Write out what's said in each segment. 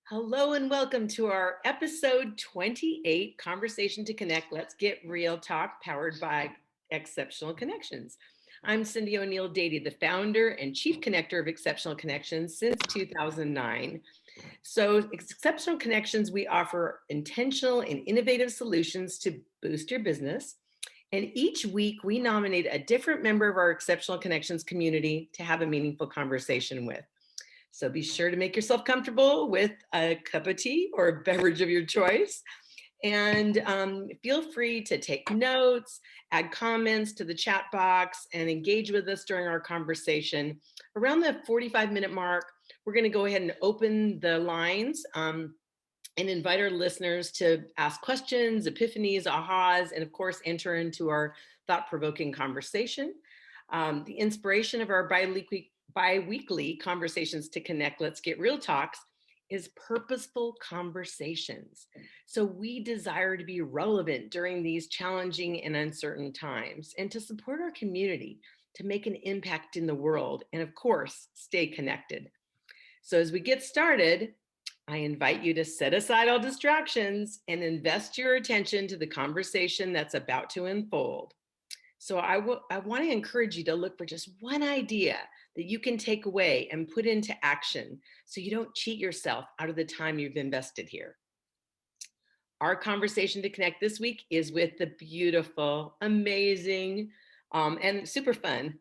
Hello and welcome to our episode 28, Conversation to Connect, Let's Get Real Talk, powered by Exceptional Connections. I'm Cyndi ONeill Dady, the founder and chief connector of Exceptional Connections since 2009. So Exceptional Connections, we offer intentional and innovative solutions to boost your business. And each week we nominate a different member of our Exceptional Connections community to have a meaningful conversation with. So be sure to make yourself comfortable with a cup of tea or a beverage of your choice. And feel free to take notes, add comments to the chat box, and engage with us during our conversation. Around the 45-minute mark, we're going to go ahead and open the lines and invite our listeners to ask questions, epiphanies, ahas, and of course, enter into our thought-provoking conversation. The inspiration of our bi-weekly Conversations to Connect, Let's Get Real Talks is purposeful conversations. So we desire to be relevant during these challenging and uncertain times and to support our community, to make an impact in the world, and of course, stay connected. So as we get started, I invite you to set aside all distractions and invest your attention to the conversation that's about to unfold. So I want to encourage you to look for just one idea that you can take away and put into action so you don't cheat yourself out of the time you've invested here. Our conversation to connect this week is with the beautiful, amazing, and super fun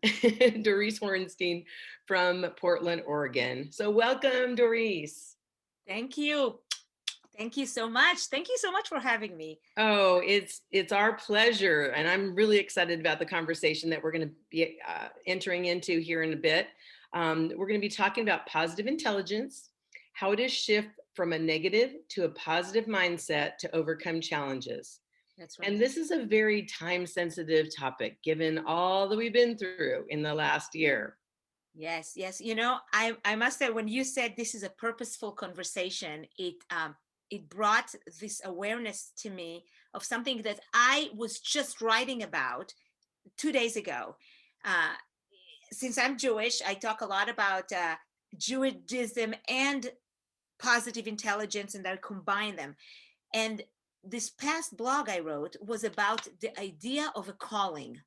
Dorice Horenstein from Portland, Oregon. So welcome, Dorice. Thank you. Thank you so much. Thank you so much for having me. Oh, it's our pleasure. And I'm really excited about the conversation that we're going to be entering into here in a bit. We're going to be talking about positive intelligence, how to shift from a negative to a positive mindset to overcome challenges. That's right. And this is a very time-sensitive topic, given all that we've been through in the last year. Yes, yes. I must say, when you said this is a purposeful conversation, it brought this awareness to me of something that I was just writing about 2 days ago. Since I'm Jewish, I talk a lot about Judaism and positive intelligence, and I combine them. And this past blog I wrote was about the idea of a calling.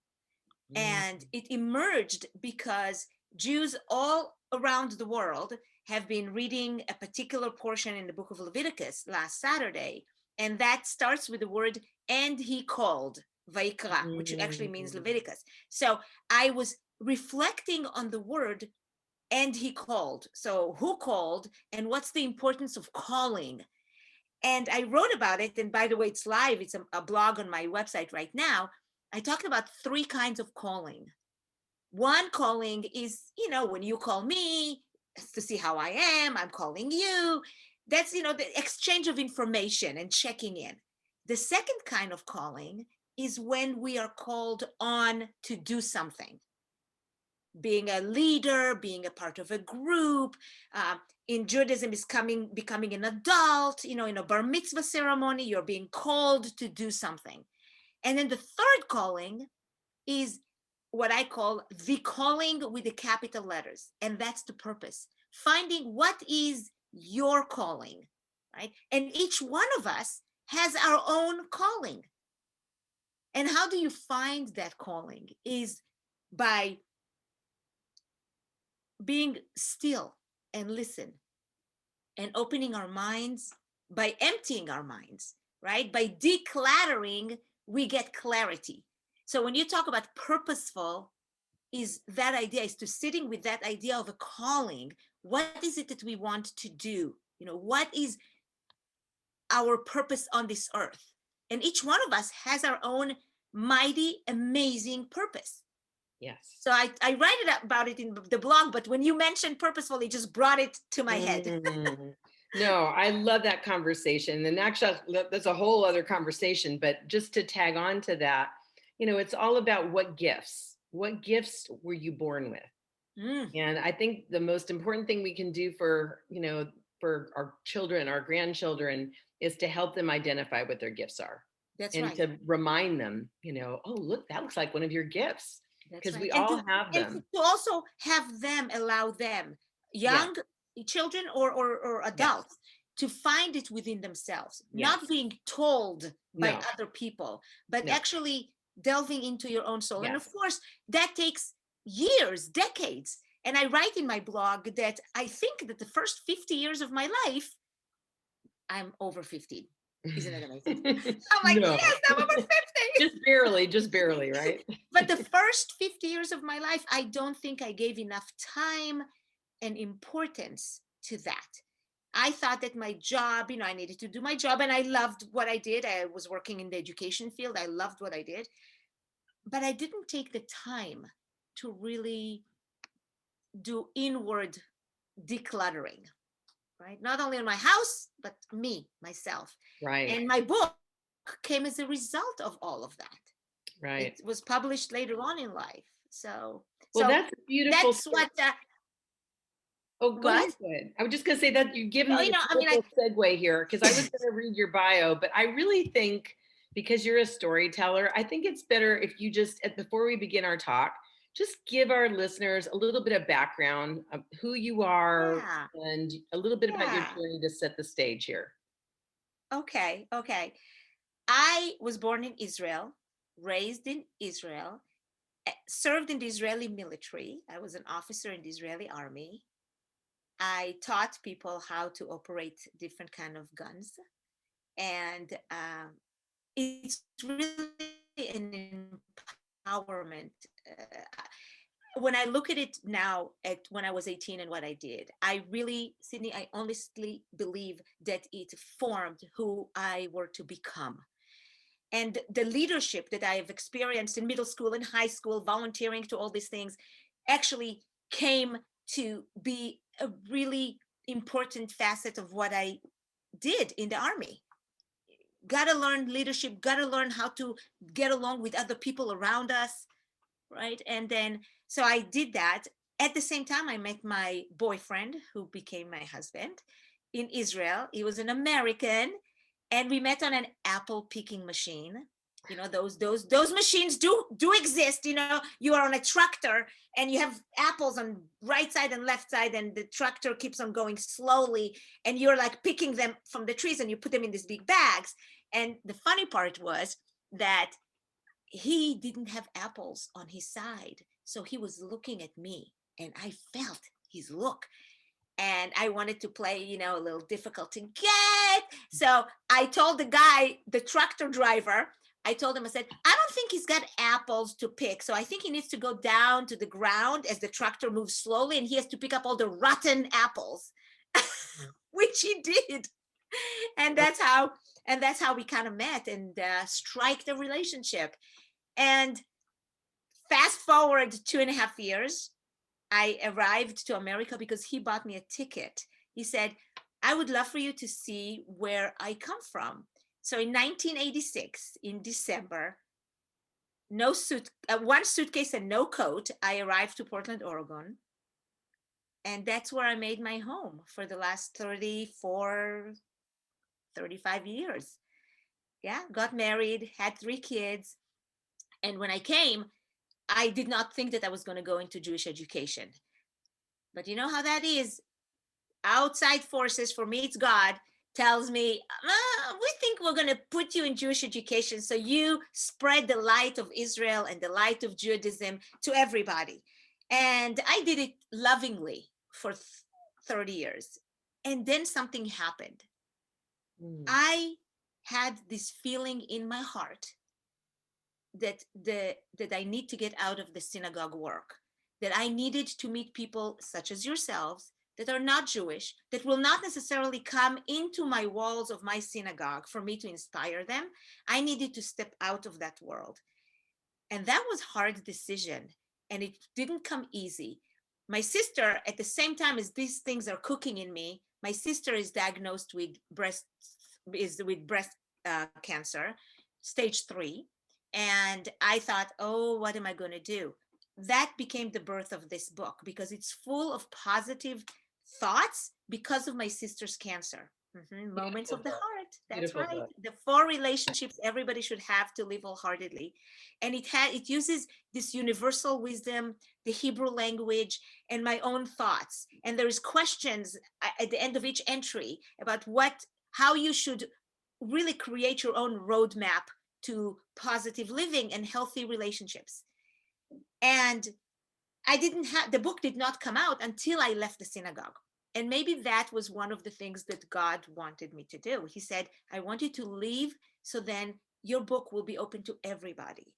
And it emerged because Jews all around the world have been reading a particular portion in the book of Leviticus last Saturday. And that starts with the word, and he called, Vaikra, which actually means Leviticus. So I was reflecting on the word, and he called. So who called, and what's the importance of calling? And I wrote about it. And by the way, it's live. It's a blog on my website right now. I talked about 3 kinds of calling. One calling is, when you call me to see how I am, I'm calling you. That's, the exchange of information and checking in. The second kind of calling is when we are called on to do something. Being a leader, being a part of a group. In Judaism is becoming an adult, in a bar mitzvah ceremony, you're being called to do something. And then the third calling is what I call the calling with the capital letters. And that's the purpose. Finding what is your calling, right? And each one of us has our own calling. And how do you find that calling? Is by being still and listen and opening our minds, by emptying our minds, right? By decluttering, we get clarity. So when you talk about purposeful, is that idea, is to sitting with that idea of a calling. What is it that we want to do? What is our purpose on this earth? And each one of us has our own mighty, amazing purpose. Yes. So I write about it in the blog, but when you mentioned purposeful, it just brought it to my head. No, I love that conversation. And actually, that's a whole other conversation. But just to tag on to that, it's all about what gifts were you born with? And I think the most important thing we can do for our children, our grandchildren, is to help them identify what their gifts are. That's and right. to remind them, oh, look, that looks like one of your gifts. Because right. we all have them. And to also have them, allow them, young children or adults, to find it within themselves, Yes. not being told by No. other people, but No. actually delving into your own soul. And Yes. of course, that takes years, decades. And I write in my blog that I think that the first 50 years of my life, I'm over 50. Isn't it amazing? I'm like, No. yes, I'm over 50. Just barely, right? But the first 50 years of my life, I don't think I gave enough time and importance to that. I thought that my job, I needed to do my job, and I loved what I did. I was working in the education field. I loved what I did, but I didn't take the time to really do inward decluttering, right? Not only in my house, but me, myself. Right. And my book came as a result of all of that. Right. It was published later on in life. So, Well, that's beautiful. that's what. Oh, go What? ahead. I was just going to say that you've given me a I mean, beautiful segue here, because I was going to read your bio, but I really think, because you're a storyteller, I think it's better if you just, before we begin our talk, just give our listeners a little bit of background of who you are and a little bit about your journey to set the stage here. Okay. I was born in Israel, raised in Israel, served in the Israeli military. I was an officer in the Israeli army. I taught people how to operate different kind of guns, and it's really an empowerment. When I look at it now, at when I was 18 and what I did, I really, Cyndi, I honestly believe that it formed who I were to become. And the leadership that I have experienced in middle school and high school, volunteering to all these things, actually came to be a really important facet of what I did in the army. Got to learn leadership, got to learn how to get along with other people around us, right? And then, so I did that. At the same time, I met my boyfriend, who became my husband, in Israel. He was an American, and we met on an apple picking machine. Those machines do exist. You are on a tractor and you have apples on right side and left side, and the tractor keeps on going slowly, and you're like picking them from the trees, and you put them in these big bags. And the funny part was that he didn't have apples on his side, so he was looking at me, and I felt his look. And I wanted to play, a little difficult to get. So I told the guy, the tractor driver, I told him, I said, I don't think he's got apples to pick. So I think he needs to go down to the ground as the tractor moves slowly, and he has to pick up all the rotten apples, which he did. And that's how we kind of met and striked a relationship. And fast forward 2.5 years, I arrived to America because he bought me a ticket. He said, I would love for you to see where I come from. So in 1986, in December, one suitcase and no coat, I arrived to Portland, Oregon. And that's where I made my home for the last 35 years. Yeah, got married, had 3 kids. And when I came, I did not think that I was going to go into Jewish education. But you know how that is. Outside forces, for me, it's God, tells me, we think we're going to put you in Jewish education so you spread the light of Israel and the light of Judaism to everybody. And I did it lovingly for 30 years. And then something happened. I had this feeling in my heart that I need to get out of the synagogue work, that I needed to meet people such as yourselves that are not Jewish, that will not necessarily come into my walls of my synagogue for me to inspire them. I needed to step out of that world. And that was a hard decision, and it didn't come easy. My sister, at the same time as these things are cooking in me, my sister is diagnosed with breast cancer, stage 3. And I thought, oh, what am I going to do? That became the birth of this book, because it's full of positive thoughts because of my sister's cancer. Moments of the heart. That's Beautiful right. book. The 4 relationships everybody should have to live wholeheartedly. And it uses this universal wisdom, the Hebrew language, and my own thoughts. And there's questions at the end of each entry about how you should really create your own roadmap to positive living and healthy relationships. And the book did not come out until I left the synagogue. And maybe that was one of the things that God wanted me to do. He said, I want you to leave so then your book will be open to everybody.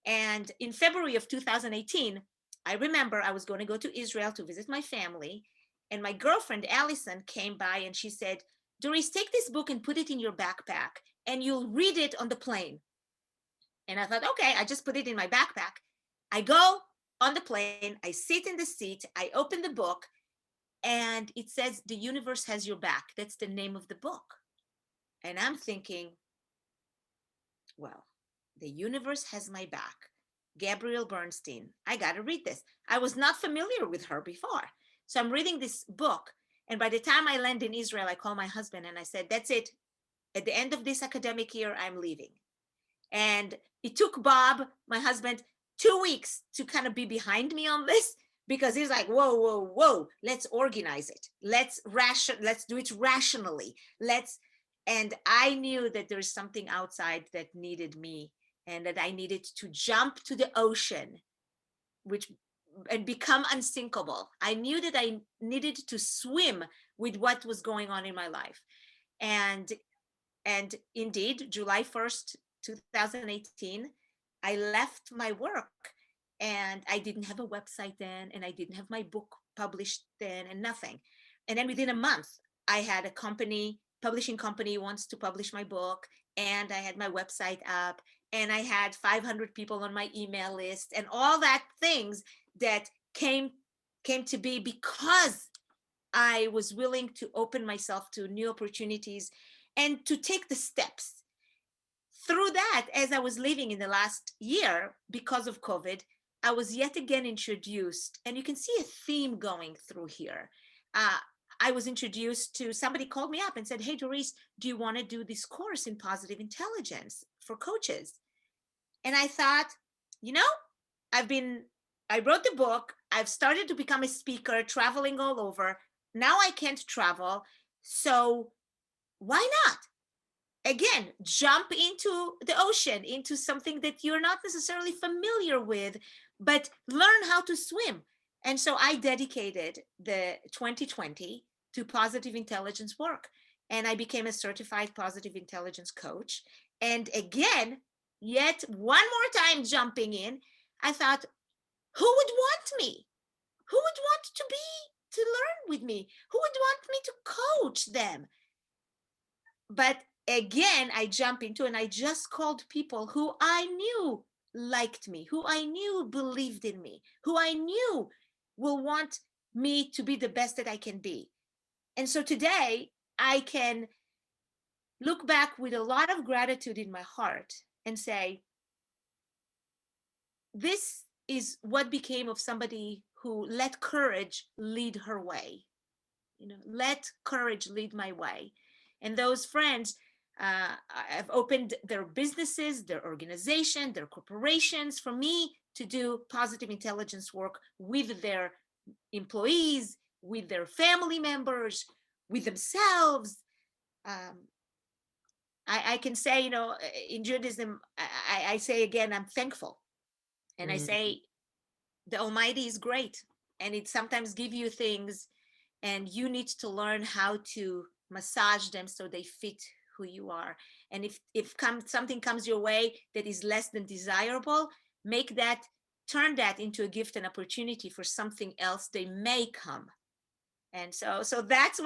And in February of 2018, I remember I was going to go to Israel to visit my family. And my girlfriend, Allison, came by and she said, Dorice, take this book and put it in your backpack and you'll read it on the plane. And I thought, okay, I just put it in my backpack. I go on the plane, I sit in the seat, I open the book, and it says, The Universe Has Your Back. That's the name of the book. And I'm thinking, well, the universe has my back. Gabrielle Bernstein. I got to read this. I was not familiar with her before. So I'm reading this book. And by the time I land in Israel, I call my husband and I said, that's it. At the end of this academic year, I'm leaving. And it took Bob, my husband, 2 weeks to kind of be behind me on this because he's like, whoa, whoa, whoa, let's organize it. Let's do it rationally. And I knew that there's something outside that needed me and that I needed to jump to the ocean, and become unsinkable. I knew that I needed to swim with what was going on in my life. And indeed, July 1st, 2018, I left my work and I didn't have a website then, and I didn't have my book published then, and nothing. And then within a month, I had a publishing company wants to publish my book, and I had my website up, and I had 500 people on my email list, and all that things that came to be because I was willing to open myself to new opportunities and to take the steps. Through that, as I was living in the last year, because of COVID, I was yet again introduced, and you can see a theme going through here. I was introduced to, somebody called me up and said, hey, Dorice, do you want to do this course in positive intelligence for coaches? And I thought, you know, I wrote the book, I've started to become a speaker, traveling all over. Now I can't travel. So why not? Again, jump into the ocean, into something that you're not necessarily familiar with, but learn how to swim. And so I dedicated the 2020 to positive intelligence work. And I became a certified positive intelligence coach. And again, yet one more time jumping in, I thought, who would want me? Who would want to learn with me? Who would want me to coach them? But again, I jump into, and I just called people who I knew liked me, who I knew believed in me, who I knew will want me to be the best that I can be. And so today I can look back with a lot of gratitude in my heart and say, this is what became of somebody who let courage lead her way. Let courage lead my way. And those friends have opened their businesses, their organization, their corporations for me to do positive intelligence work with their employees, with their family members, with themselves. I can say, in Judaism, I say again, I'm thankful. And I say, the Almighty is great. And it sometimes gives you things, and you need to learn how to massage them so they fit who you are. And if something comes your way that is less than desirable, turn that into a gift and opportunity for something else they may come. And so that's how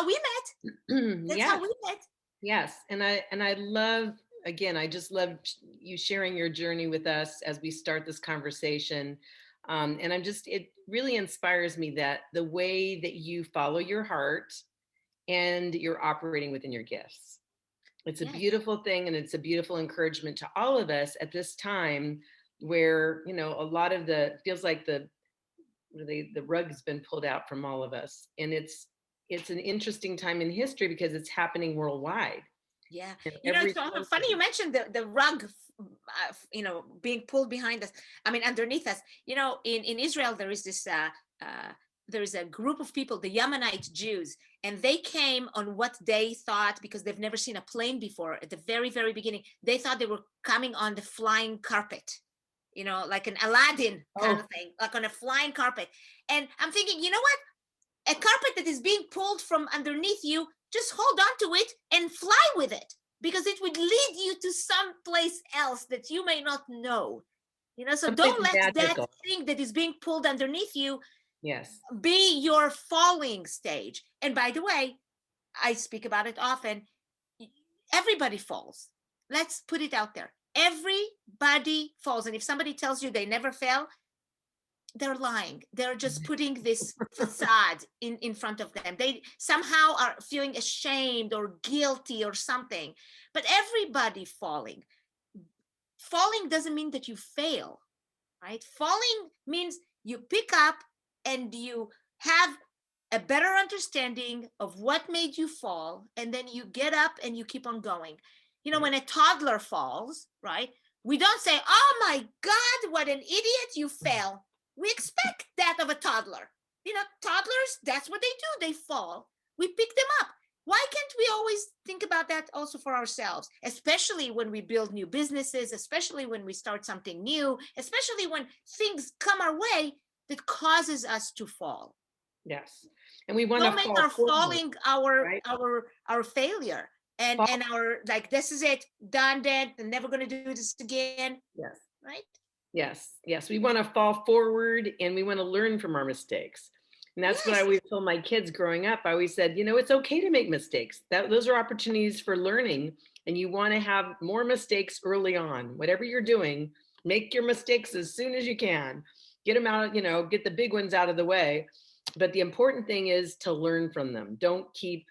we met. That's how we met. Yes. And I love, again, I just love you sharing your journey with us as we start this conversation. And it really inspires me that the way that you follow your heart and you're operating within your gifts. It's a Yes. beautiful thing. And it's a beautiful encouragement to all of us at this time where, a lot of feels like the rug has been pulled out from all of us. And it's an interesting time in history because it's happening worldwide. Yeah. In You know, every it's so funny country. you mentioned the rug, being pulled behind us. I mean, underneath us. You know, in Israel, there is this, there is a group of people, the Yemenite Jews, and they came on what they thought, because they've never seen a plane before, at the very, very beginning, they thought they were coming on the flying carpet, like an Aladdin kind Oh, of thing, like on a flying carpet. And I'm thinking, you know what? A carpet that is being pulled from underneath you, just hold on to it and fly with it, because it would lead you to some place else that you may not know. So someplace don't let that magical. thing that is being pulled underneath you Yes. be your falling stage. And by the way, I speak about it often. Everybody falls. Let's put it out there. Everybody falls. And if somebody tells you they never fail, they're lying. They're just putting this facade in front of them. They somehow are feeling ashamed or guilty or something. But everybody falling. Falling doesn't mean that you fail, right? Falling means you pick up and you have a better understanding of what made you fall, and then you get up and you keep on going. Right. When a toddler falls, right, we don't say, oh my God, what an idiot, you fell. We expect that of a toddler. Toddlers, that's what they do. They fall. We pick them up. Why can't we always think about that also for ourselves, especially when we build new businesses, especially when we start something new, especially when things come our way that causes us to fall? Yes. And we want to Don't make fall our forward, falling our right? our failure, and Fall. our, like, this is it, done, dead, and never going to do this again, Yes. right? Yes. Yes. We want to fall forward and we want to learn from our mistakes. And that's what I Yes, always told my kids growing up. I always said, it's okay to make mistakes. Those are opportunities for learning. And you want to have more mistakes early on. Whatever you're doing, make your mistakes as soon as you can. Get them out, get the big ones out of the way. But the important thing is to learn from them. Don't keep,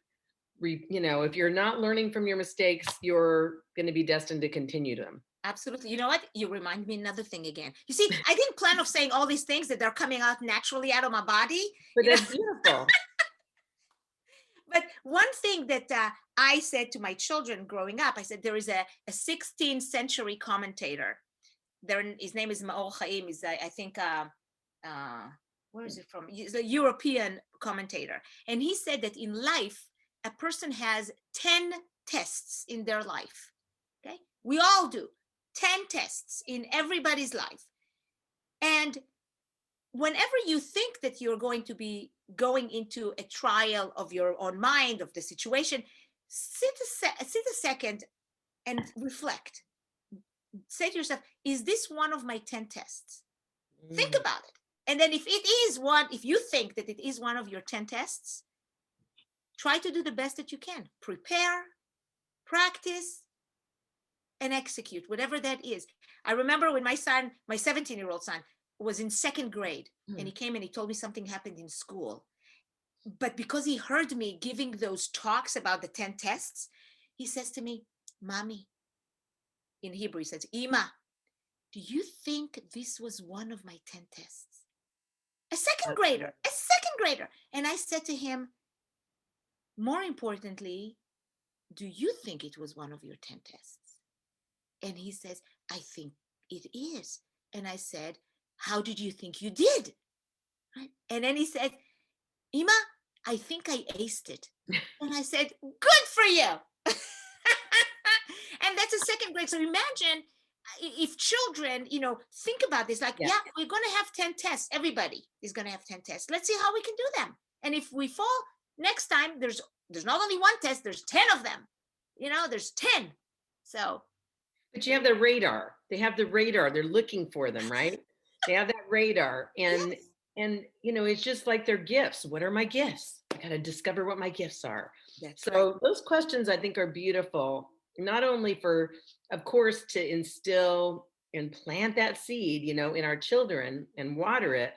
if you're not learning from your mistakes, you're going to be destined to continue them. absolutely. You know what? You remind me another thing again. You see, I didn't plan of saying all these things that are coming out naturally out of my body. But you know that's beautiful. But one thing that I said to my children growing up, I said, there is a 16th century commentator. His name is Maor Chaim. Is, I think, where is it from? He's a European commentator. And he said that in life, a person has 10 tests in their life. Okay. We all do 10 tests in everybody's life. And whenever you think that you're going to be going into a trial of your own mind, of the situation, sit a second and reflect. Say to yourself, is this one of my 10 tests? Think Mm. about it. And then if you think that it is one of your 10 tests, try to do the best that you can. Prepare, practice, and execute, whatever that is. I remember when my 17-year-old son, was in second grade, and he came and he told me something happened in school. But because he heard me giving those talks about the 10 tests, he says to me, Mommy, in Hebrew, he says, Ima, do you think this was one of my 10 tests? A second grader. And I said to him, more importantly, do you think it was one of your 10 tests? And he says, I think it is. And I said, how did you think you did? Right? And then he said, Ima, I think I aced it. And I said, good for you. And that's a second grade. So imagine if children, think about this, like, Yeah. yeah, we're going to have 10 tests. Everybody is going to have 10 tests. Let's see how we can do them. And if we fall next time, there's not only one test, there's 10 of them. There's 10. So. But you have the radar. They have the radar. They're looking for them, right? They have that radar. And Yes. and it's just like their gifts. What are my gifts? I got to discover what my gifts are. That's So right. those questions I think are beautiful, not only for, of course, to instill and plant that seed, in our children and water it,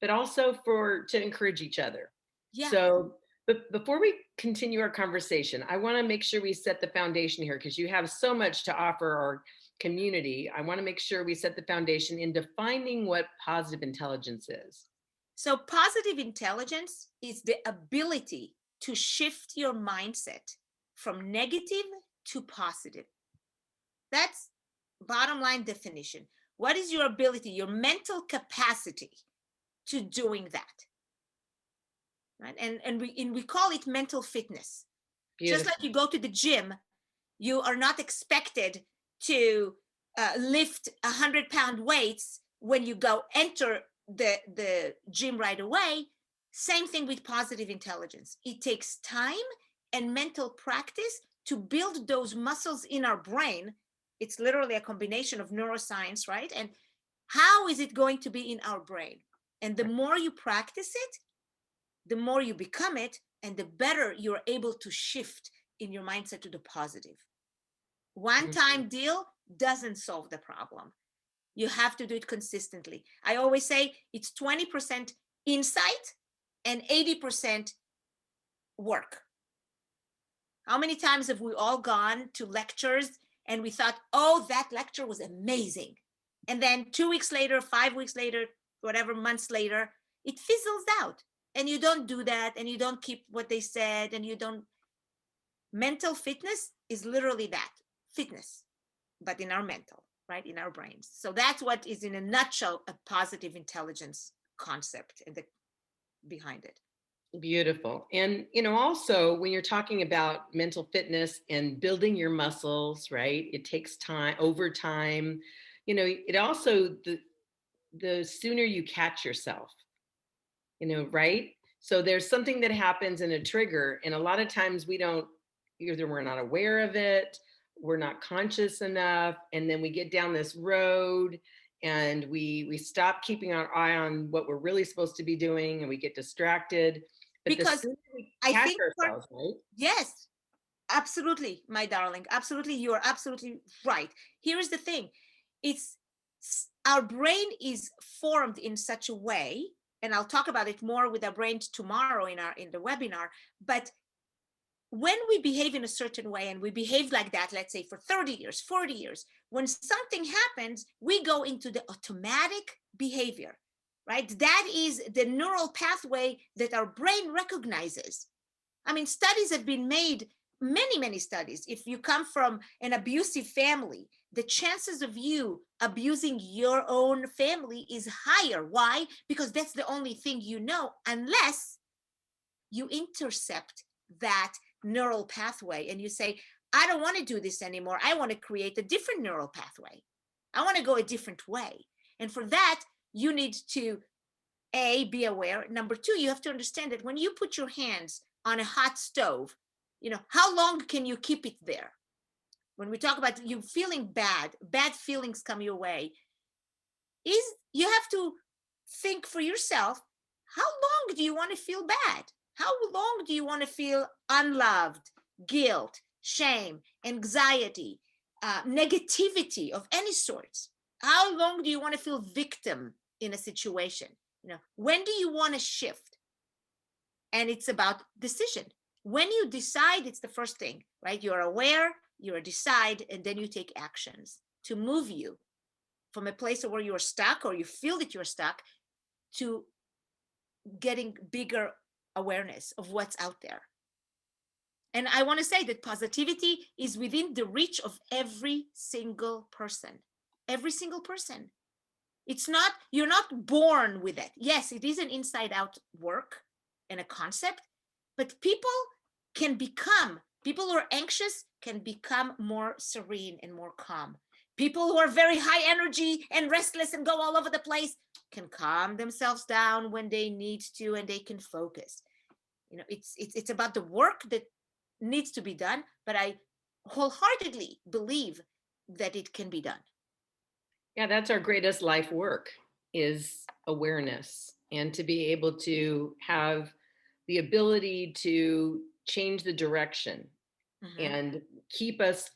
but also to encourage each other. Yeah. So, but before we continue our conversation, I want to make sure we set the foundation here because you have so much to offer our community. I want to make sure we set the foundation in defining what positive intelligence is. So positive intelligence is the ability to shift your mindset from negative to positive. That's bottom line definition. What is your ability, your mental capacity to doing that? Right? And we call it mental fitness. Beautiful. Just like you go to the gym, you are not expected to lift 100-pound weights when you go enter the gym right away. Same thing with positive intelligence. It takes time and mental practice to build those muscles in our brain. It's literally a combination of neuroscience, right? And how is it going to be in our brain? And the more you practice it, the more you become it, and the better you're able to shift in your mindset to the positive. One time deal doesn't solve the problem. You have to do it consistently. I always say it's 20% insight and 80% work. How many times have we all gone to lectures and we thought, oh, that lecture was amazing. And then 2 weeks later, 5 weeks later, whatever months later, it fizzles out. And you don't do that, and you don't keep what they said, and you don't. Mental fitness is literally that, fitness, but in our mental, right? In our brains. So that's what is, in a nutshell, a positive intelligence concept and behind it. Beautiful. And, also when you're talking about mental fitness and building your muscles, right? It takes time, over time. It also, the sooner you catch yourself, right? So there's something that happens in a trigger, and a lot of times either we're not aware of it, we're not conscious enough, and then we get down this road and we stop keeping our eye on what we're really supposed to be doing, and we get distracted. But the Because sooner we I catch think, ourselves, right? yes, absolutely, my darling. Absolutely. You are absolutely right. Here's the thing. It's our brain is formed in such a way, and I'll talk about it more with our brain tomorrow in the webinar, but when we behave in a certain way, and we behave like that, let's say for 30 years, 40 years, when something happens, we go into the automatic behavior, right? That is the neural pathway that our brain recognizes. I mean, studies have been made, many, many studies. If you come from an abusive family, the chances of you abusing your own family is higher. Why? Because that's the only thing you know, unless you intercept that neural pathway and you say, I don't want to do this anymore. I want to create a different neural pathway. I want to go a different way. And for that, you need to, A, be aware. Number two, you have to understand that when you put your hands on a hot stove, how long can you keep it there? When we talk about you feeling bad feelings come your way, you have to think for yourself, how long do you want to feel bad? How long do you want to feel unloved, guilt, shame, anxiety, negativity of any sorts? How long do you want to feel victim in a situation? When do you want to shift? And it's about decision. When you decide, it's the first thing, right? You're aware, you decide, and then you take actions to move you from a place where you're stuck or you feel that you're stuck to getting bigger awareness of what's out there. And I want to say that positivity is within the reach of every single person. Every single person. It's not, you're not born with it. Yes, it is an inside out work and a concept, but people who are anxious can become more serene and more calm. People who are very high energy and restless and go all over the place can calm themselves down when they need to, and they can focus. It's about the work that needs to be done, but I wholeheartedly believe that it can be done. Yeah, that's our greatest life work, is awareness, and to be able to have the ability to change the direction and keep us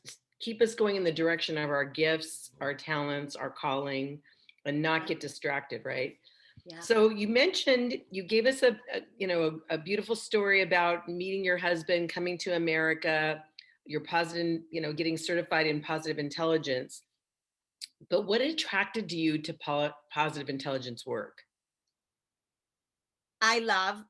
going in the direction of our gifts, our talents, our calling, and not get distracted, right? Yeah. So you mentioned, you gave us a beautiful story about meeting your husband, coming to America, your positive, getting certified in positive intelligence. But what attracted you to positive intelligence work?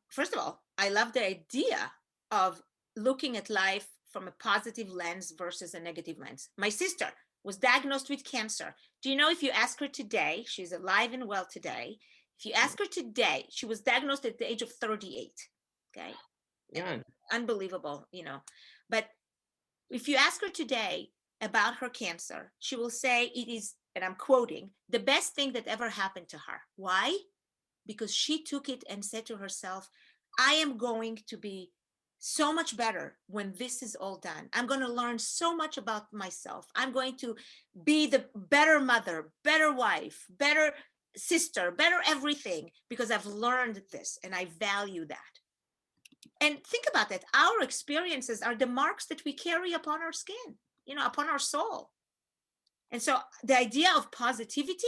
First of all, I love the idea of looking at life from a positive lens versus a negative lens. My sister was diagnosed with cancer. Do you know, if you ask her today, she's alive and well today. If you ask her today, she was diagnosed at the age of 38. Okay. Yeah. Unbelievable, But if you ask her today about her cancer, she will say it is, and I'm quoting, the best thing that ever happened to her. Why? Because she took it and said to herself, I am going to be so much better when this is all done. I'm going to learn so much about myself. I'm going to be the better mother, better wife, better sister, better everything, because I've learned this and I value that. And think about that. Our experiences are the marks that we carry upon our skin, upon our soul. And so the idea of positivity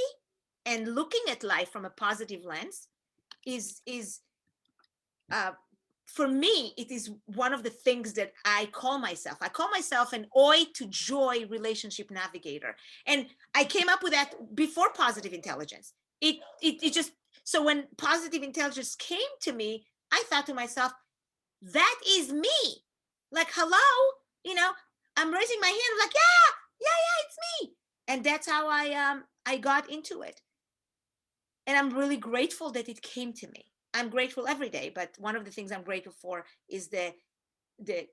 and looking at life from a positive lens is for me, it is one of the things that I call myself. I call myself an oi to joy relationship navigator. And I came up with that before positive intelligence. It just, so when positive intelligence came to me, I thought to myself, that is me. Like, hello, I'm raising my hand. I'm like, yeah, it's me. And that's how I got into it. And I'm really grateful that it came to me. I'm grateful every day, but one of the things I'm grateful for is the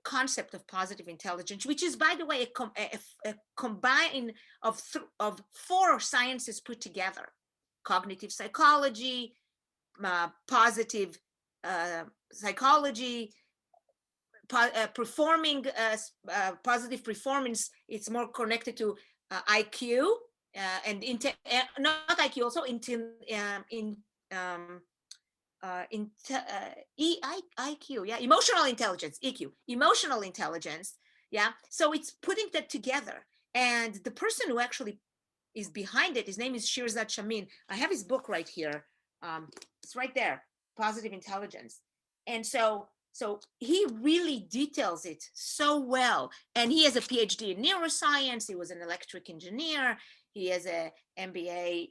concept of positive intelligence, which is, by the way, a combine of 4 sciences put together: cognitive psychology, positive psychology, performing positive performance. It's more connected to IQ and not IQ, also IQ, yeah, emotional intelligence, EQ, emotional intelligence, yeah. So it's putting that together, and the person who actually is behind it, his name is Shirzad Shamin. I have his book right here. It's right there, Positive Intelligence. And so he really details it so well. And he has a PhD in neuroscience. He was an electric engineer. He has a MBA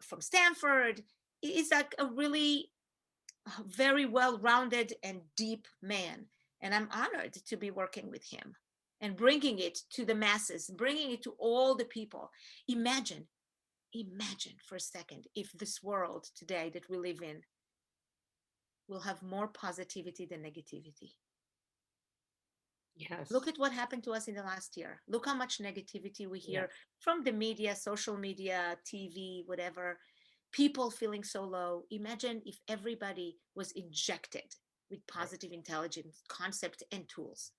from Stanford. He's like a really very well-rounded and deep man. And I'm honored to be working with him and bringing it to the masses, bringing it to all the people. Imagine for a second if this world today that we live in will have more positivity than negativity. Yes. Look at what happened to us in the last year. Look how much negativity we hear from the media, social media, TV, whatever. People feeling so low. Imagine if everybody was injected with positive intelligence concepts and tools.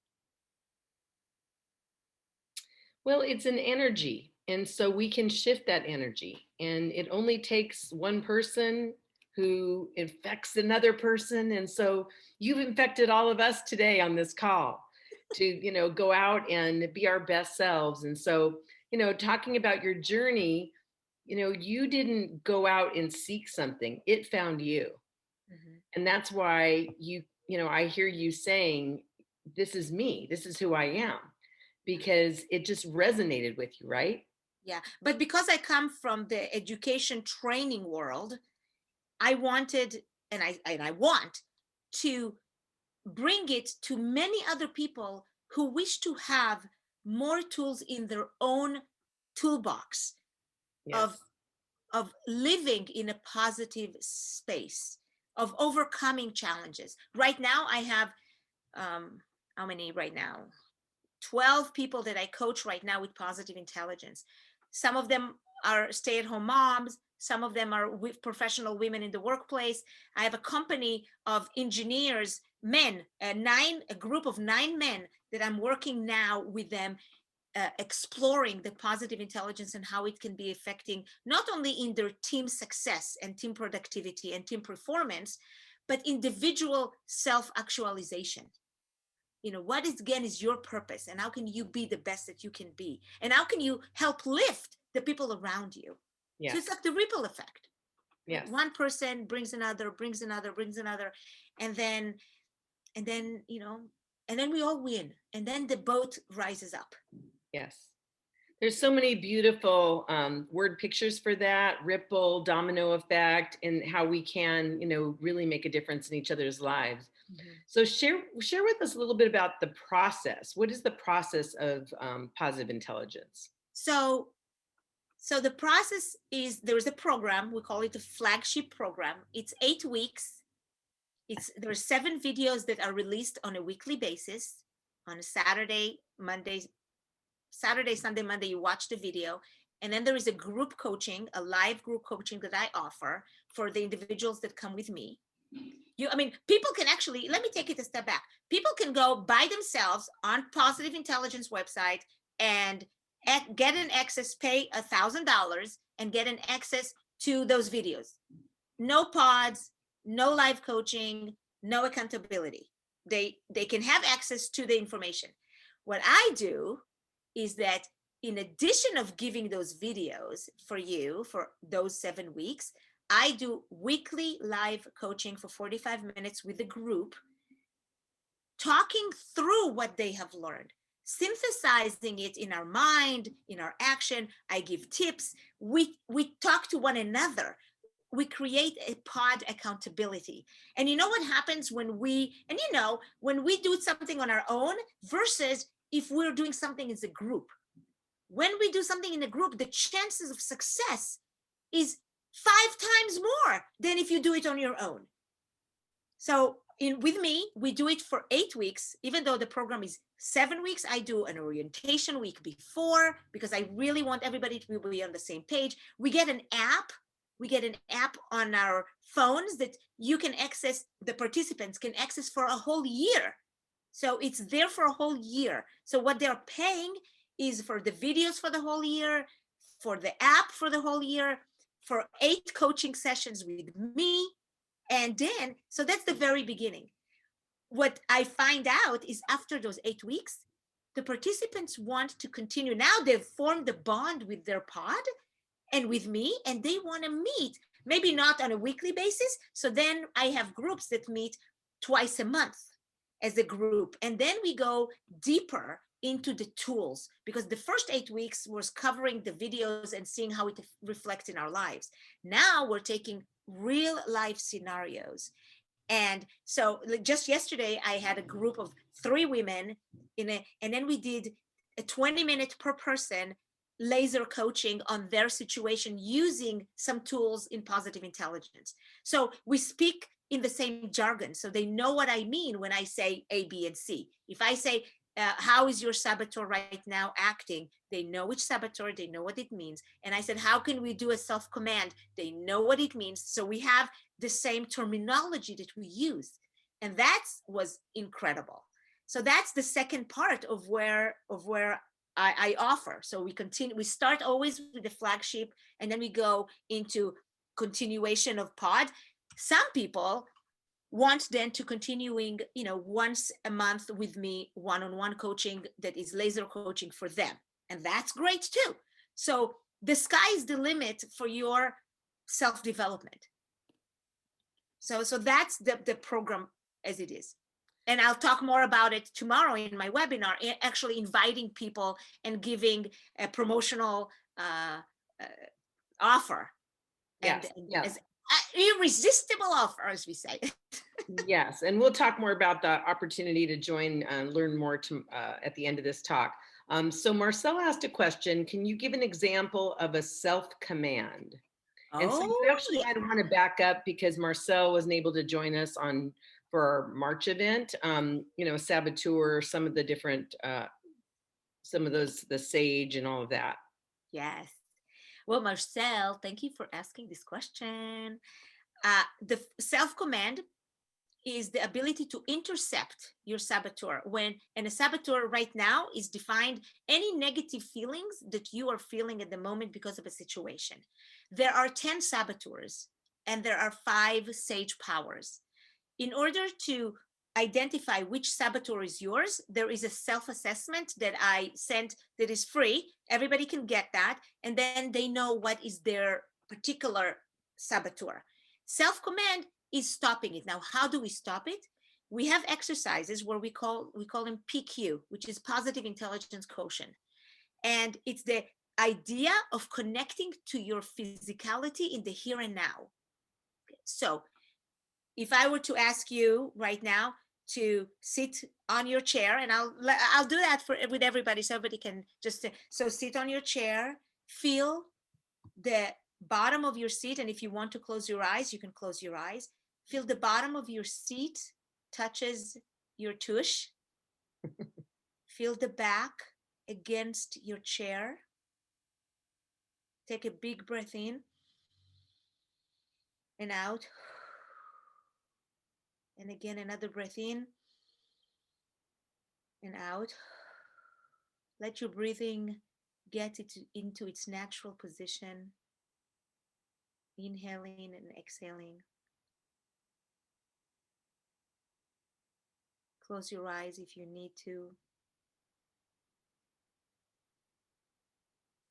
Well, it's an energy. And so we can shift that energy. And it only takes one person who infects another person. And so you've infected all of us today on this call to, go out and be our best selves. And so, talking about your journey, you didn't go out and seek something, it found you. Mm-hmm. And that's why I hear you saying, this is me, this is who I am, because it just resonated with you, right? Yeah, but because I come from the education training world, I wanted, and I want to bring it to many other people who wish to have more tools in their own toolbox. Yes. of living in a positive space, of overcoming challenges. Right now, I have how many right now? 12 people that I coach right now with positive intelligence. Some of them are stay-at-home moms. Some of them are with professional women in the workplace. I have a company of engineers, men, a group of 9 men that I'm working now with them, exploring the positive intelligence and how it can be affecting not only in their team success and team productivity and team performance, but individual self-actualization. What is your purpose, and how can you be the best that you can be, and how can you help lift the people around you? Yes. So it's like the ripple effect. Yes. One person brings another, and then we all win, and then the boat rises up. Yes. There's so many beautiful word pictures for that: ripple, domino effect, and how we can, really make a difference in each other's lives. Mhm. So share with us a little bit about the process. What is the process of positive intelligence? So, so the process is there is a program, we call it a flagship program. It's 8 weeks. There are 7 videos that are released on a weekly basis. On a Saturday, Sunday, Monday, you watch the video. And then there is a group coaching, a live group coaching that I offer for the individuals that come with me. I mean, people can actually, let me take it a step back. People can go by themselves on Positive Intelligence website and get an access, pay $1,000 and get an access to those videos. No pods, no live coaching, no accountability. They can have access to the information. What I do is that in addition of giving those videos for you for those 7 weeks, I do weekly live coaching for 45 minutes with the group, talking through what they have learned, synthesizing it in our mind, in our action. I give tips. We talk to one another. We create a pod accountability. And you know what happens when we do something on our own versus if we're doing something as a group. When we do something in a group, the chances of success is 5 times more than if you do it on your own. So with me, we do it for 8 weeks. Even though the program is 7 weeks, I do an orientation week before because I really want everybody to be on the same page. We get an app. We get an app on our phones that you can access, the participants can access for a whole year. So it's there for a whole year. So what they're paying is for the videos for the whole year, for the app for the whole year, for 8 coaching sessions with me. And then, so that's the very beginning. What I find out is after those 8 weeks, the participants want to continue. Now they've formed a bond with their pod and with me, and they want to meet, maybe not on a weekly basis. So then I have groups that meet twice a month as a group. And then we go deeper into the tools because the first 8 weeks was covering the videos and seeing how it reflects in our lives. Now we're taking real life scenarios. And so just yesterday, I had a group of 3 women and then we did a 20-minute per person laser coaching on their situation using some tools in positive intelligence. So we speak in the same jargon. So they know what I mean when I say A, B, and C. If I say, how is your saboteur right now acting? They know which saboteur, they know what it means. And I said, how can we do a self-command? They know what it means. So we have the same terminology that we use. And that was incredible. So that's the second part of where I offer. So we start always with the flagship and then we go into continuation of pod. Some people want then to continuing, once a month with me, one-on-one coaching that is laser coaching for them. And that's great too. So the sky is the limit for your self-development. So that's the program as it is. And I'll talk more about it tomorrow in my webinar, actually inviting people and giving a promotional offer. Yes, And yes. as irresistible offer, as we say. Yes, and we'll talk more about the opportunity to join and learn more at the end of this talk. So Marcel asked a question, can you give an example of a self-command? And so you actually Yeah. might want to back up because Marcel wasn't able to join us for our March event. Saboteur, some of the different, some of those, the sage and all of that. Yes. Well, Marcel, thank you for asking this question. The self-command is the ability to intercept your saboteur and a saboteur right now is defined any negative feelings that you are feeling at the moment because of a situation. There are 10 saboteurs and there are 5 sage powers. In order to identify which saboteur is yours, there is a self-assessment that I sent that is free. Everybody can get that. And then they know what is their particular saboteur. Self-command is stopping it. Now, how do we stop it? We have exercises where we call them PQ, which is positive intelligence quotient. And it's the idea of connecting to your physicality in the here and now. So if I were to ask you right now to sit on your chair, and I'll do that with everybody, so everybody can just so sit on your chair, feel the bottom of your seat, and if you want to close your eyes, you can close your eyes. Feel the bottom of your seat touches your tush. Feel the back against your chair. Take a big breath in and out. And again, another breath in and out. Let your breathing get it into its natural position. Inhaling and exhaling. Close your eyes if you need to.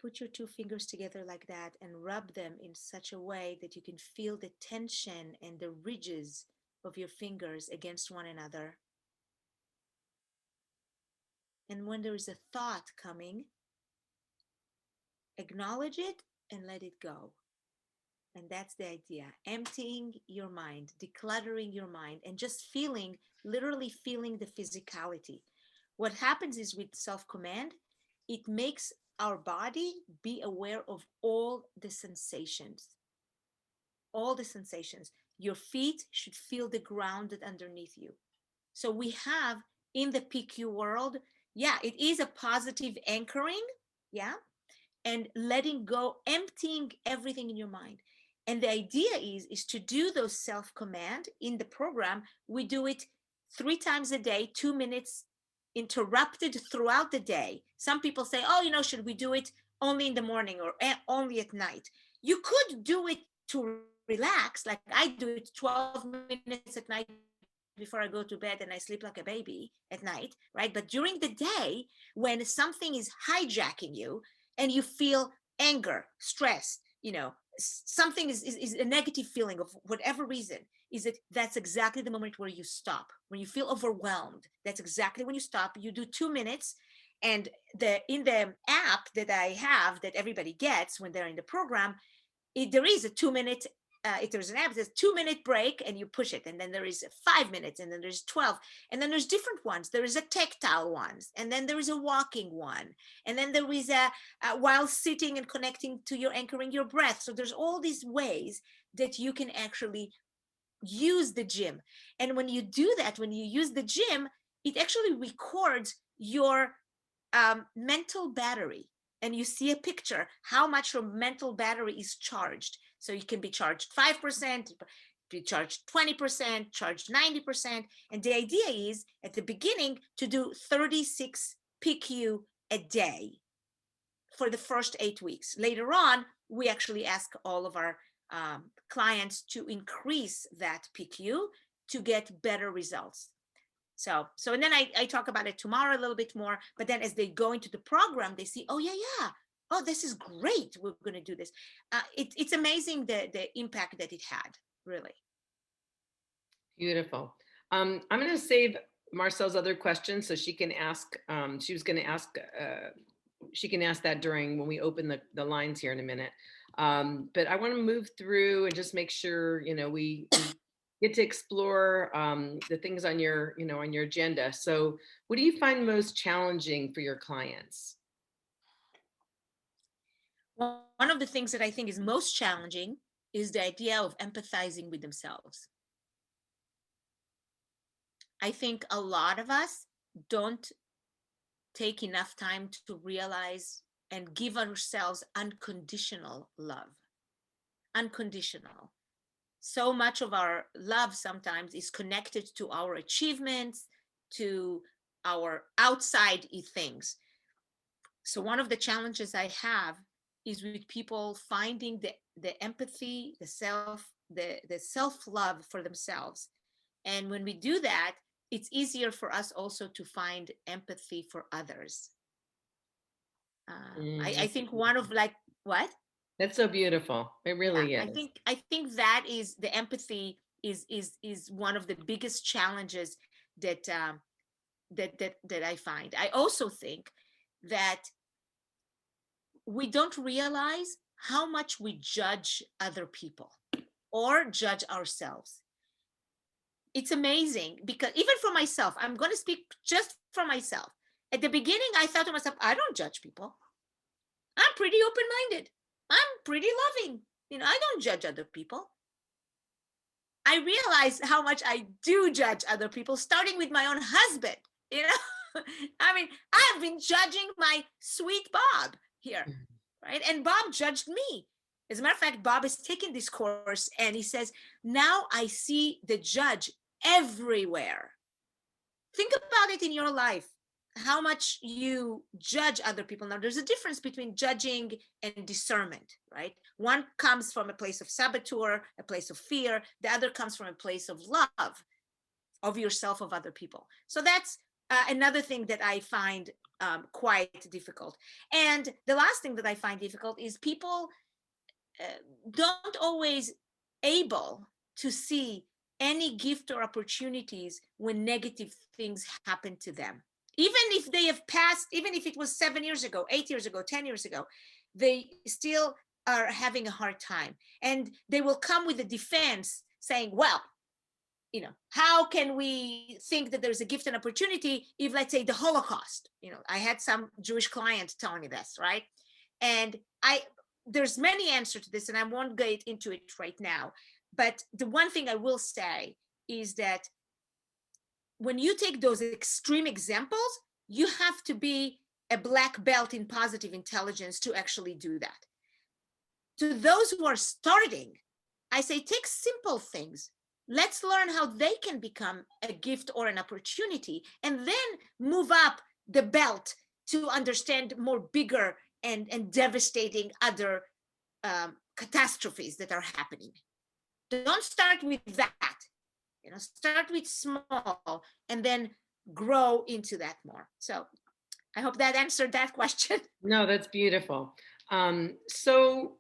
Put your two fingers together like that and rub them in such a way that you can feel the tension and the ridges of your fingers against one another. And when there is a thought coming, acknowledge it and let it go. And that's the idea. Emptying your mind, decluttering your mind, and just feeling, literally feeling the physicality. What happens is with self-command, it makes our body be aware of all the sensations. All the sensations. Your feet should feel the ground underneath you. So we have in the PQ world, yeah, it is a positive anchoring, yeah, and letting go, emptying everything in your mind. And the idea is to do those self-command in the program. We do it 3 times a day, 2 minutes interrupted throughout the day. Some people say, oh, should we do it only in the morning or only at night? You could do it to relax, like I do it 12 minutes at night before I go to bed and I sleep like a baby at night, right? But during the day, when something is hijacking you and you feel anger, stress, something is a negative feeling of whatever reason, that's exactly the moment where you stop. When you feel overwhelmed, that's exactly when you stop. You do 2 minutes, and in the app that I have that everybody gets when they're in the program, there is a 2 minute, if there's an app, there's 2 minute break and you push it. And then there is 5 minutes, and then there's 12. And then there's different ones. There is a tactile ones. And then there is a walking one. And then there is a while sitting and connecting to your anchoring your breath. So there's all these ways that you can actually use the gym. And when you do that, when you use the gym, it actually records your mental battery. And you see a picture how much your mental battery is charged. So you can be charged 5%, be charged 20%, charged 90%. And the idea is at the beginning to do 36 PQ a day for the first 8 weeks. Later on, we actually ask all of our clients to increase that PQ to get better results. So and then I talk about it tomorrow a little bit more, but then as they go into the program, they see, oh, yeah. Oh, this is great. We're going to do this. It's amazing the impact that it had, really. Beautiful. I'm going to save Marcel's other question so she can ask, she was going to ask, she can ask that during when we open the lines here in a minute. But I want to move through and just make sure, we get to explore the things on your, on your agenda. So what do you find most challenging for your clients? One of the things that I think is most challenging is the idea of empathizing with themselves. I think a lot of us don't take enough time to realize and give ourselves unconditional love. Unconditional. So much of our love sometimes is connected to our achievements, to our outside things. So one of the challenges I have is with people finding the empathy, the self-love for themselves. And when we do that, it's easier for us also to find empathy for others. I think one of what? That's so beautiful. It really is. I think that is the empathy is one of the biggest challenges that that I find. I also think that we don't realize how much we judge other people or judge ourselves. it's amazing because even for myself, I'm going to speak just for myself. At the beginning, I thought to myself, I don't judge people. I'm pretty open-minded. I'm pretty loving. I don't judge other people. I realized how much I do judge other people, starting with my own husband. I mean, I've been judging my sweet Bob here, right? And Bob judged me. As a matter of fact, Bob is taking this course and he says, now I see the judge everywhere. Think about it in your life, how much you judge other people. Now, there's a difference between judging and discernment, right? One comes from a place of saboteur, a place of fear. The other comes from a place of love of yourself, of other people. So that's another thing that I find quite difficult. And the last thing that I find difficult is people don't always able to see any gift or opportunities when negative things happen to them. Even if they have passed, even if it was 7 years ago, 8 years ago, 10 years ago, they still are having a hard time. And they will come with a defense saying, well, how can we think that there's a gift and opportunity if, let's say, the Holocaust? I had some Jewish client telling me this, right? And there's many answers to this, and I won't get into it right now. But the one thing I will say is that when you take those extreme examples, you have to be a black belt in positive intelligence to actually do that. To those who are starting, I say, take simple things. Let's learn how they can become a gift or an opportunity, and then move up the belt to understand more bigger and devastating other catastrophes that are happening. Don't start with that. Start with small and then grow into that more. So I hope that answered that question. No, that's beautiful. So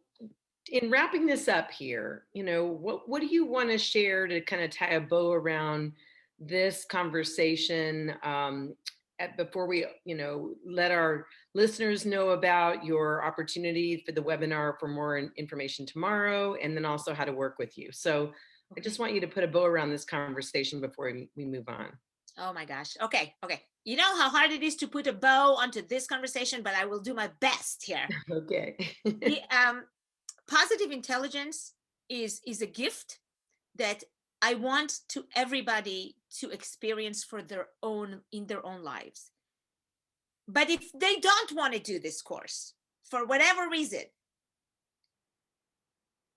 in wrapping this up here, what do you want to share to kind of tie a bow around this conversation before we, let our listeners know about your opportunity for the webinar for more information tomorrow, and then also how to work with you. So I just want you to put a bow around this conversation before we move on. Oh my gosh. Okay. You know how hard it is to put a bow onto this conversation, but I will do my best here. Okay. Positive intelligence is a gift that I want to everybody to experience in their own lives. But if they don't want to do this course for whatever reason,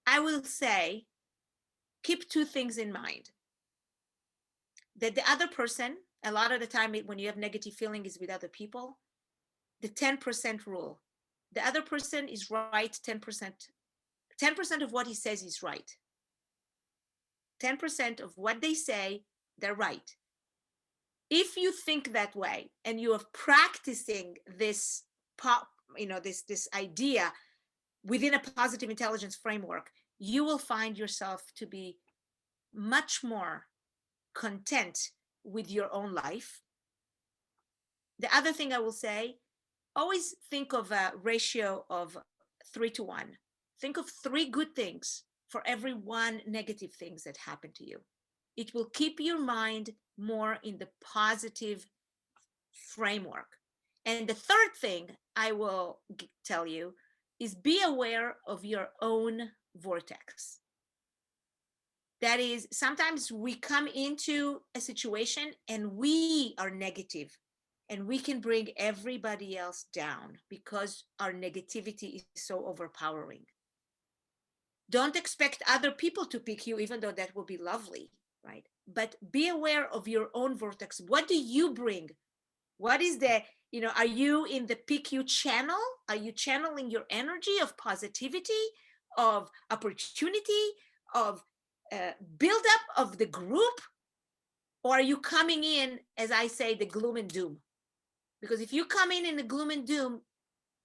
I will say, keep two things in mind. That the other person, a lot of the time when you have negative feelings with other people, the 10% rule. The other person is right 10%. 10% of what he says is right. 10% of what they say, they're right. If you think that way and you are practicing this this idea within a positive intelligence framework, you will find yourself to be much more content with your own life. The other thing I will say, always think of a ratio of 3-1. Think of 3 good things for every 1 negative things that happen to you. It will keep your mind more in the positive framework. And the third thing I will tell you is be aware of your own vortex. That is, sometimes we come into a situation and we are negative and we can bring everybody else down because our negativity is so overpowering. Don't expect other people to pick you, even though that will be lovely, right? But be aware of your own vortex. What do you bring? What is are you in the PQ channel? Are you channeling your energy of positivity, of opportunity, of build up of the group? Or are you coming in, as I say, the gloom and doom? Because if you come in the gloom and doom,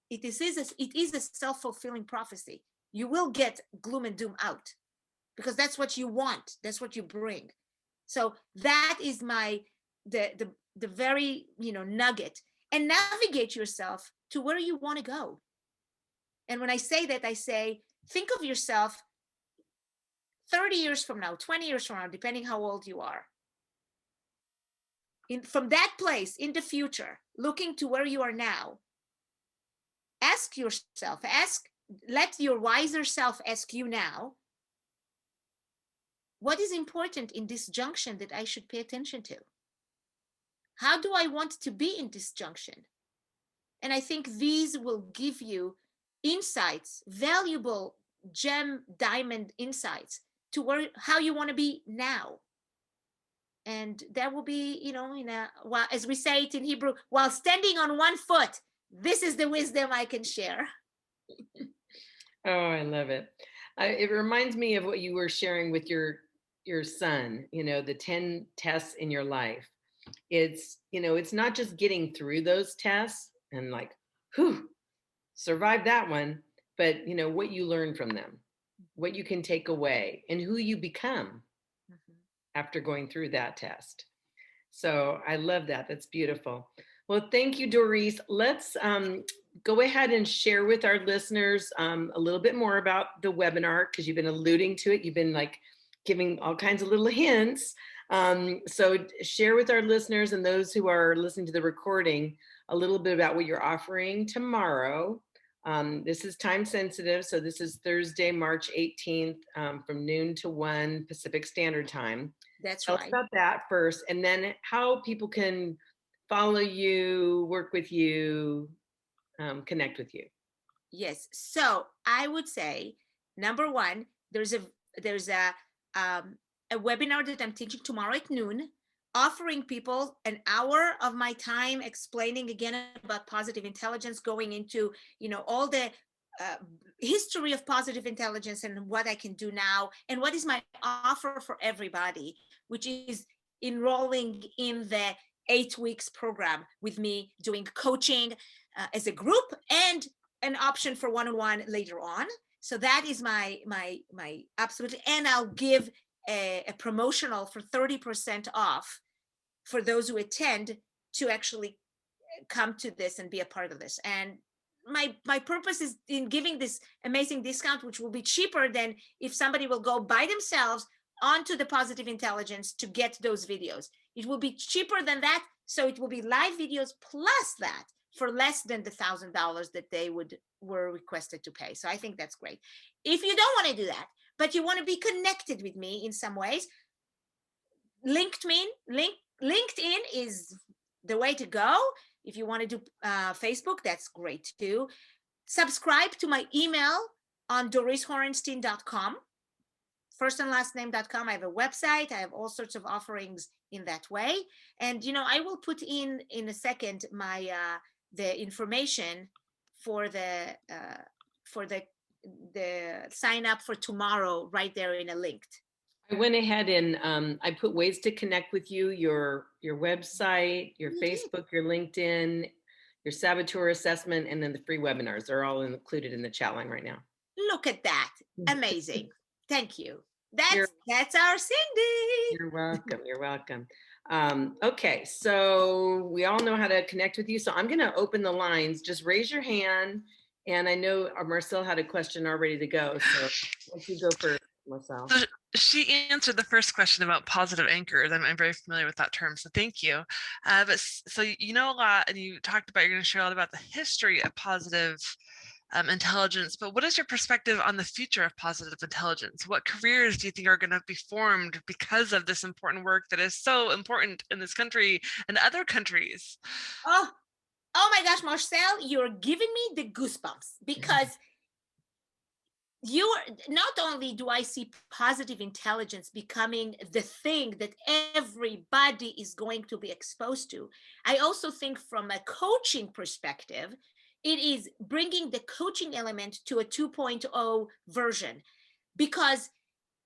it is a self-fulfilling prophecy. You will get gloom and doom out because that's what you want. That's what you bring. So that is the very, nugget, and navigate yourself to where you want to go. And when I say that, I say, think of yourself 30 years from now, 20 years from now, depending how old you are. from that place in the future, looking to where you are now, ask yourself, let your wiser self ask you now, what is important in this junction that I should pay attention to? How do I want to be in this junction? And I think these will give you insights, valuable gem diamond insights to how you want to be now. And that will be, well, as we say it in Hebrew, while standing on one foot, this is the wisdom I can share. Oh, I love it. It reminds me of what you were sharing with your son, the 10 tests in your life. It's not just getting through those tests and like, whew, survive that one, but what you learn from them, what you can take away, and who you become after going through that test. So I love that. That's beautiful. Well, thank you, Dorice. Let's go ahead and share with our listeners a little bit more about the webinar, because you've been alluding to it. You've been like giving all kinds of little hints. So share with our listeners and those who are listening to the recording a little bit about what you're offering tomorrow. This is time sensitive. So this is Thursday, March 18th from noon to 1 Pacific Standard Time. That's Tell right. us about that first, and then how people can follow you, work with you, connect with you. Yes. So I would say, number one, there's a webinar that I'm teaching tomorrow at noon, offering people an hour of my time explaining again about positive intelligence, going into, all the history of positive intelligence and what I can do now, and what is my offer for everybody, which is enrolling in the 8 weeks program with me, doing coaching as a group and an option for one-on-one later on. So that is my absolutely, and I'll give a promotional for 30% off for those who attend to actually come to this and be a part of this. And my purpose is in giving this amazing discount, which will be cheaper than if somebody will go by themselves onto the positive intelligence to get those videos. It will be cheaper than that. So it will be live videos plus that for less than the $1,000 that they were requested to pay. So I think that's great. If you don't want to do that, but you want to be connected with me in some ways, LinkedIn is the way to go. If you want to do Facebook, that's great too. Subscribe to my email on doricehorenstein.com, first and last name.com. I have a website. I have all sorts of offerings in that way. And, I will put in a second my the information for the sign up for tomorrow right there in a link. I went ahead and I put ways to connect with you, your website, your Facebook, your LinkedIn, your saboteur assessment, and then the free webinars. They're all included in the chat line right now. Look at that. Amazing. Thank you. That's our Cyndi. You're welcome. You're welcome. Okay, so we all know how to connect with you. So I'm going to open the lines. Just raise your hand. And I know Marcel had a question already to go. So let's you go first, Marcel. So she answered the first question about positive anchors. I'm very familiar with that term, so thank you. But so you know a lot, and you talked about, you're going to share a lot about the history of positive intelligence, but what is your perspective on the future of positive intelligence? What careers do you think are going to be formed because of this important work that is so important in this country and other countries? Oh my gosh, Marcel, you're giving me the goosebumps, because not only do I see positive intelligence becoming the thing that everybody is going to be exposed to, I also think from a coaching perspective, it is bringing the coaching element to a 2.0 version, because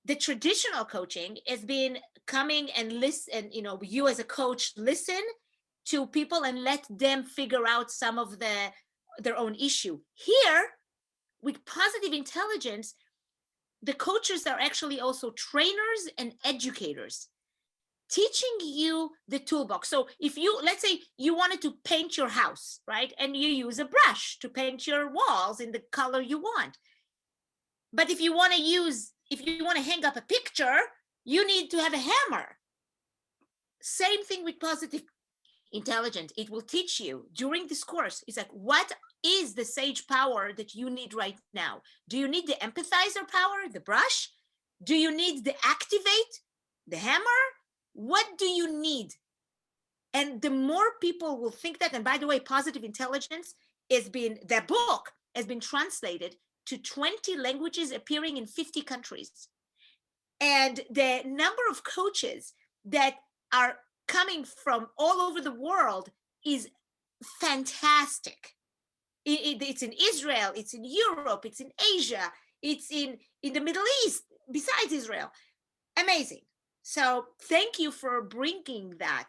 the traditional coaching has been coming and listen, you as a coach listen to people and let them figure out some of their own issue. Here, with positive intelligence, the coaches are actually also trainers and educators, teaching you the toolbox. So if let's say you wanted to paint your house, right? And you use a brush to paint your walls in the color you want. But if you want to hang up a picture, you need to have a hammer. Same thing with positive intelligent, it will teach you during this course. It's like, what is the sage power that you need right now? Do you need the empathizer power, the brush? Do you need the activate, the hammer? What do you need? And the more people will think that, and by the way, positive intelligence that book has been translated to 20 languages, appearing in 50 countries. And the number of coaches that are coming from all over the world is fantastic. It's in Israel, it's in Europe, it's in Asia, it's in the Middle East, besides Israel. Amazing. So thank you for bringing that.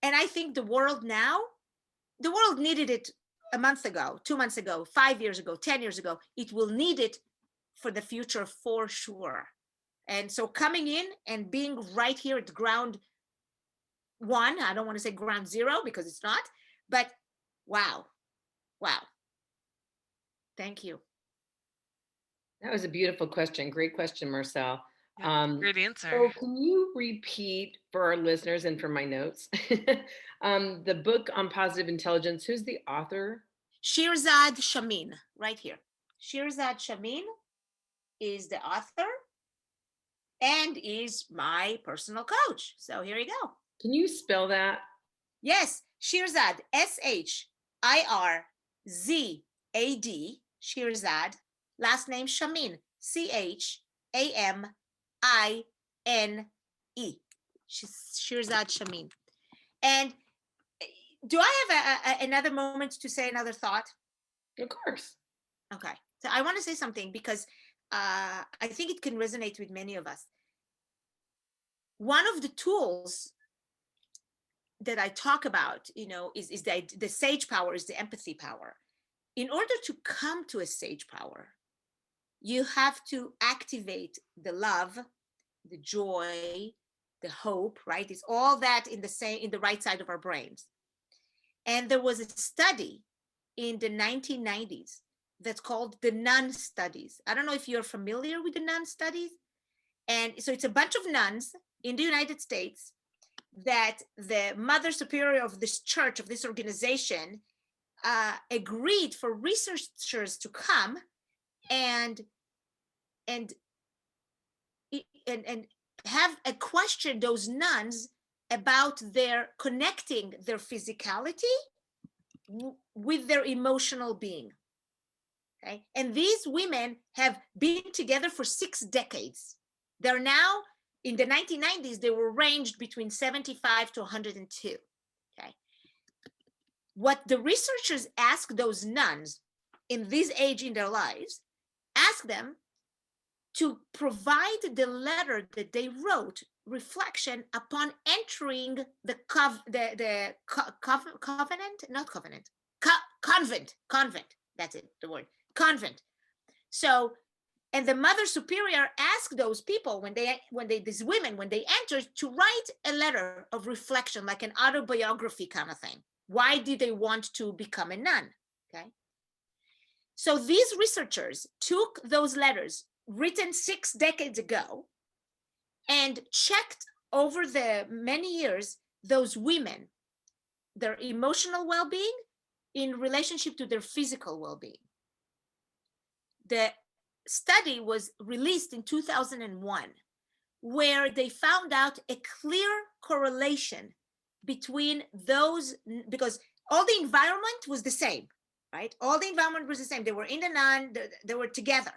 And I think the world needed it a month ago, 2 months ago, 5 years ago, 10 years ago. It will need it for the future for sure. And so coming in and being right here at ground one, I don't want to say ground zero because it's not, but wow. Thank you. That was a beautiful question. Great question, Marcel. Great answer. So can you repeat for our listeners and for my notes, the book on positive intelligence? Who's the author? Shirzad Shamin, right here. Shirzad Shamin is the author and is my personal coach. So here you go. Can you spell that? Yes, Shirzad, Shirzad, Shirzad, last name Shamin, Chamine, Shirzad Shamin. And do I have another moment to say another thought? Of course. Okay, so I want to say something because I think it can resonate with many of us. One of the tools that I talk about, is the sage power, is the empathy power. In order to come to a sage power, you have to activate the love, the joy, the hope, right? It's all that in the right side of our brains. And there was a study in the 1990s that's called the nun studies. I don't know if you're familiar with the nun studies. And so it's a bunch of nuns in the United States that the mother superior of this church, of this organization, agreed for researchers to come and have a question those nuns about their connecting their physicality with their emotional being. Okay, and these women have been together for 6 decades. They're now, in the 1990s, they were ranged between 75 to 102. Okay, what the researchers asked those nuns in this age in their lives, ask them to provide the letter that they wrote, reflection upon entering the convent. That's it, the word convent. So, and the mother superior asked those people when they entered, to write a letter of reflection, like an autobiography kind of thing. Why did they want to become a nun? Okay. So these researchers took those letters written 6 decades ago and checked over the many years those women, their emotional well-being in relationship to their physical well-being. The study was released in 2001, where they found out a clear correlation between those, because all the environment was the same, right? All the environment was the same. They were in the nun, they were together.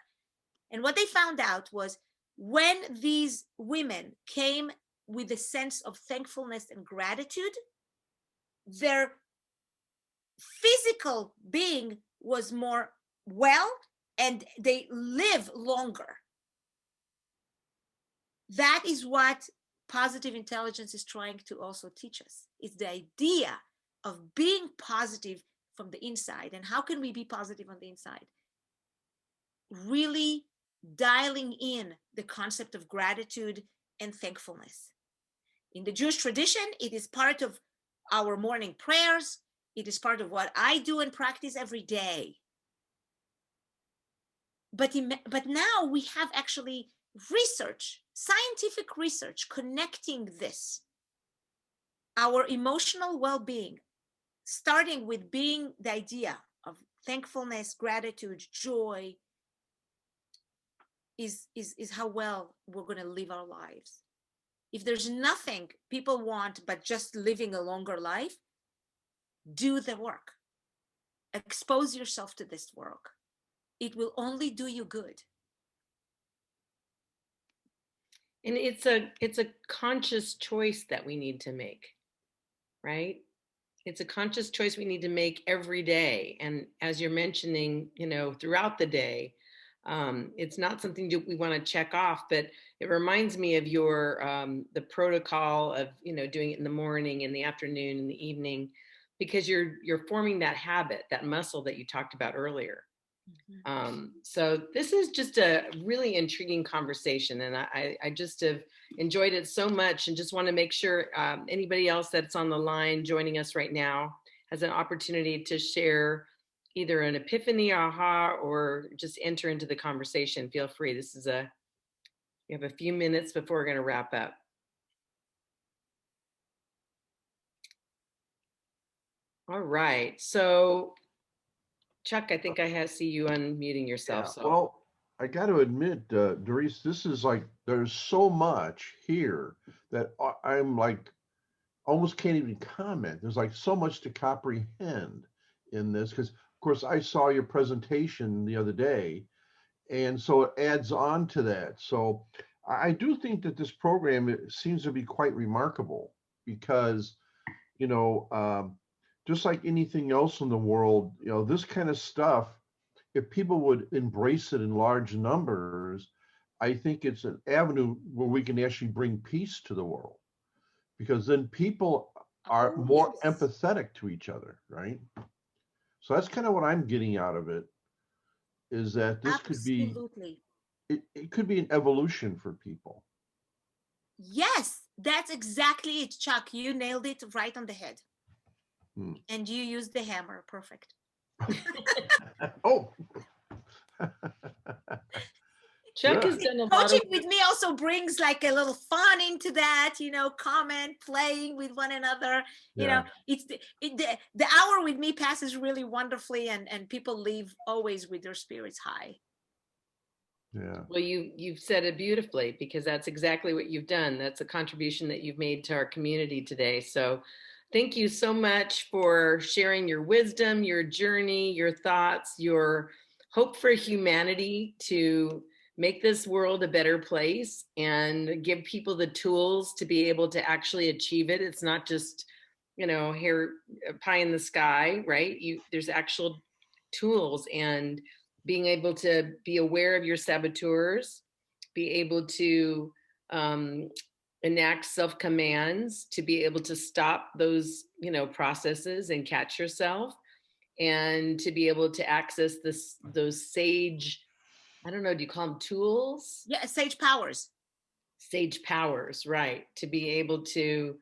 And what they found out was, when these women came with a sense of thankfulness and gratitude, their physical being was more well, and they live longer. That is what positive intelligence is trying to also teach us. It's the idea of being positive from the inside. And how can we be positive on the inside? Really dialing in the concept of gratitude and thankfulness. In the Jewish tradition, it is part of our morning prayers. It is part of what I do and practice every day. But now we have actually research, scientific research, connecting this, our emotional well-being, starting with being the idea of thankfulness, gratitude, joy is how well we're going to live our lives. If there's nothing people want but just living a longer life, do the work. Expose yourself to this work. It will only do you good. And it's a conscious choice that we need to make, right? It's a conscious choice we need to make every day. And as you're mentioning, throughout the day, it's not something that we want to check off, but it reminds me of your the protocol of doing it in the morning, in the afternoon, in the evening, because you're forming that habit, that muscle that you talked about earlier. So this is just a really intriguing conversation, and I just have enjoyed it so much, and just want to make sure anybody else that's on the line joining us right now has an opportunity to share either an epiphany, aha, or just enter into the conversation. Feel free. We have a few minutes before we're going to wrap up. All right. So Chuck, I think I see you unmuting yourself. Yeah, So. well, I got to admit, Dorice, this is like, there's so much here that I'm like, almost can't even comment. There's like so much to comprehend in this, because of course I saw your presentation the other day, and so it adds on to that. So I do think that this program, it seems to be quite remarkable, because you know, just like anything else in the world, this kind of stuff, if people would embrace it in large numbers, I think it's an avenue where we can actually bring peace to the world, because then people are more empathetic to each other, right? So that's kind of what I'm getting out of it, is that this could be, Absolutely. it could be an evolution for people. Yes, that's exactly it, Chuck. You nailed it right on the head. And you used the hammer. Perfect. Oh. Chuck has done a lot Coaching of with me also brings like a little fun into that, comment, playing with one another. It's the hour with me passes really wonderfully, and people leave always with their spirits high. Yeah. Well, you've said it beautifully, because that's exactly what you've done. That's a contribution that you've made to our community today. So thank you so much for sharing your wisdom, your journey, your thoughts, your hope for humanity to make this world a better place and give people the tools to be able to actually achieve it. It's not just, here, pie in the sky, right? There's actual tools, and being able to be aware of your saboteurs, be able to enact self-commands, to be able to stop those, processes and catch yourself, and to be able to access those sage, I don't know, do you call them tools? Yeah, sage powers. Sage powers, right. To be able to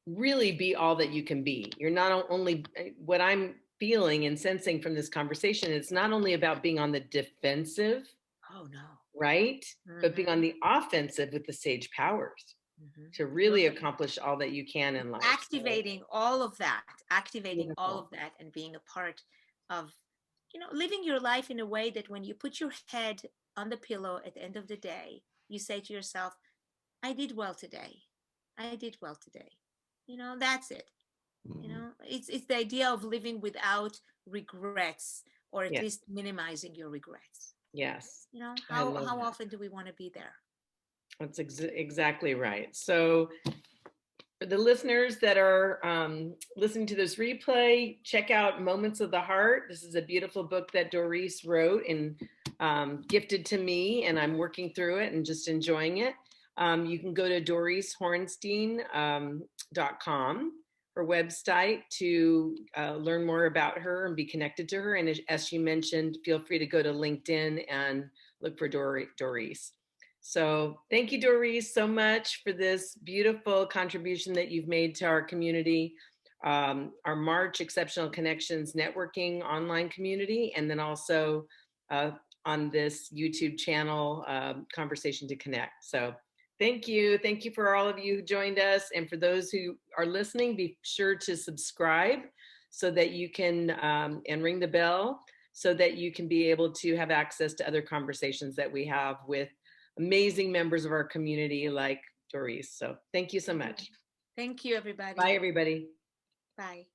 really be all that you can be. You're not only, what I'm feeling and sensing from this conversation, it's not only about being on the defensive. Oh no. Right? But being on the offensive with the sage powers to really accomplish all that you can in life. Activating all of that, and being a part of, living your life in a way that when you put your head on the pillow at the end of the day, you say to yourself, I did well today. I did well today. That's it. It's the idea of living without regrets, or at least minimizing your regrets. Yes. How often do we want to be there? That's exactly right. So for the listeners that are listening to this replay, check out Moments of the Heart. This is a beautiful book that Dorice wrote and gifted to me, and I'm working through it and just enjoying it. You can go to DoriceHorenstein.com, her website, to learn more about her and be connected to her. And as she mentioned, feel free to go to LinkedIn and look for Dorice. So thank you, Dorice, so much for this beautiful contribution that you've made to our community, our March Exceptional Connections networking online community, and then also on this YouTube channel, Conversation to Connect. So thank you. Thank you for all of you who joined us. And for those who are listening, be sure to subscribe so that you can, and ring the bell so that you can be able to have access to other conversations that we have with amazing members of our community like Dorice. So thank you so much. Thank you, everybody. Bye, everybody. Bye.